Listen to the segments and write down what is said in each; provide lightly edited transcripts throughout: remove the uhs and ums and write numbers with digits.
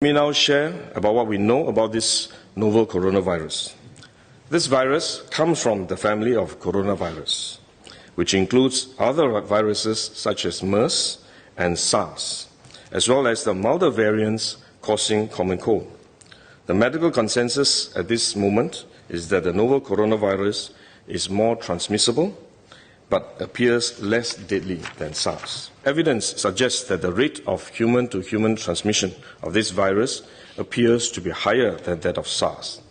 Let me now share about what we know about this novel coronavirus. This virus comes from the family of coronavirus, which includes other viruses such as MERS and SARS, as well as the milder variants causing common cold. The medical consensus at this moment is that the novel coronavirus is more transmissible but appears less deadly than SARS. Evidence suggests that the rate of human-to-human transmission of this virus appears to be higher than that of SARS.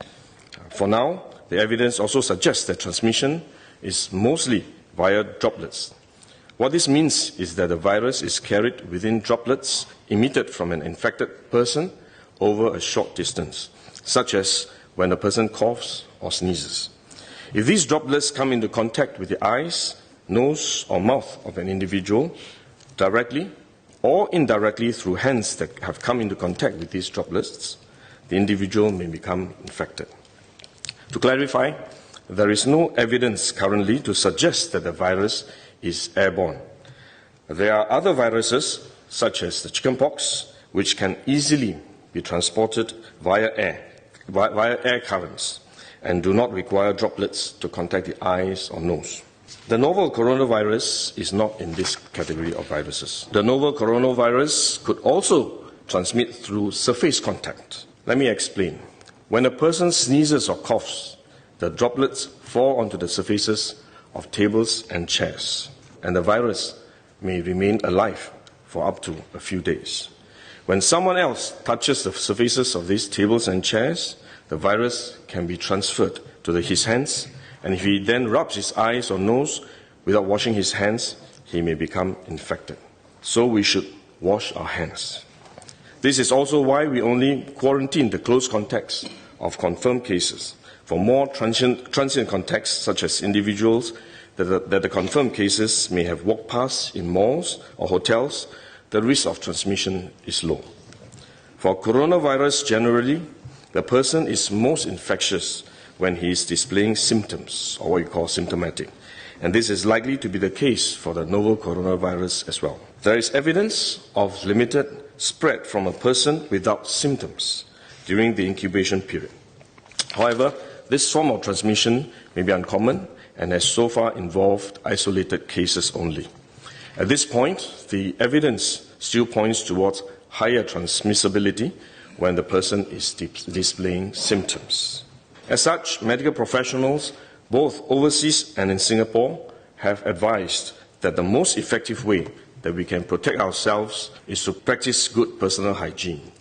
For now, the evidence also suggests that transmission is mostly via droplets. What this means is that the virus is carried within droplets emitted from an infected person over a short distance, such as when a person coughs or sneezes. If these droplets come into contact with the eyes, nose or mouth of an individual directly or indirectly through hands that have come into contact with these droplets, the individual may become infected. To clarify, there is no evidence currently to suggest that the virus is airborne. There are other viruses, such as the chickenpox, which can easily be transported via air currents and do not require droplets to contact the eyes or nose. The novel coronavirus is not in this category of viruses. The novel coronavirus could also transmit through surface contact. Let me explain. When a person sneezes or coughs, the droplets fall onto the surfaces of tables and chairs, and the virus may remain alive for up to a few days. When someone else touches the surfaces of these tables and chairs, the virus can be transferred to his hands, and if he then rubs his eyes or nose without washing his hands, he may become infected. So we should wash our hands. This is also why we only quarantine the close contacts of confirmed cases. For more transient contacts, such as individuals that the confirmed cases may have walked past in malls or hotels, the risk of transmission is low. For coronavirus generally, the person is most infectious when he is displaying symptoms, or what you call symptomatic. And this is likely to be the case for the novel coronavirus as well. There is evidence of limited spread from a person without symptoms during the incubation period. However, this form of transmission may be uncommon and has so far involved isolated cases only. At this point, the evidence still points towards higher transmissibility when the person is displaying symptoms. As such, medical professionals, both overseas and in Singapore, have advised that the most effective way that we can protect ourselves is to practice good personal hygiene.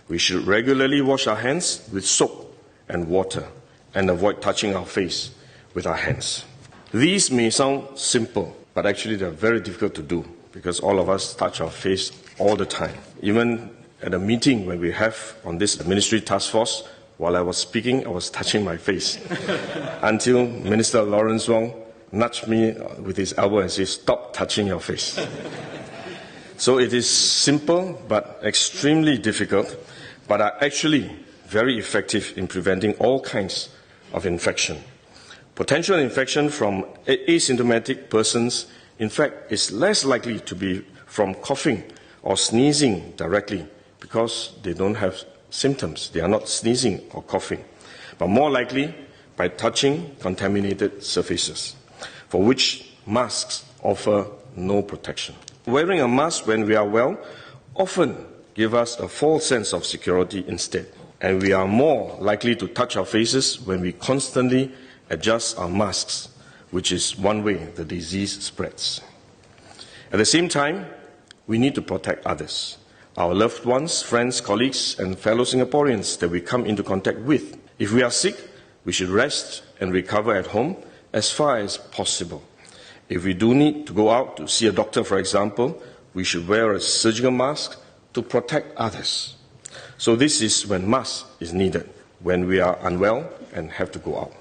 We should regularly wash our hands with soap and water and avoid touching our face with our hands. These may sound simple, but actually they are very difficult to do because all of us touch our face all the time. Even at a meeting when we have on this ministry task force, while I was speaking, I was touching my face until Minister Lawrence Wong nudged me with his elbow and said, "Stop touching your face." So it is simple but extremely difficult, but are actually very effective in preventing all kinds of infection. Potential infection from asymptomatic persons, in fact, is less likely to be from coughing or sneezing directly because they don't have symptoms. They are not sneezing or coughing, but more likely by touching contaminated surfaces, for which masks offer no protection. Wearing a mask when we are well often gives us a false sense of security instead, and we are more likely to touch our faces when we constantly adjust our masks, which is one way the disease spreads. At the same time, we need to protect others, our loved ones, friends, colleagues, and fellow Singaporeans that we come into contact with. If we are sick, we should rest and recover at home as far as possible. If we do need to go out to see a doctor, for example, we should wear a surgical mask to protect others. So this is when mask is needed, when we are unwell and have to go out.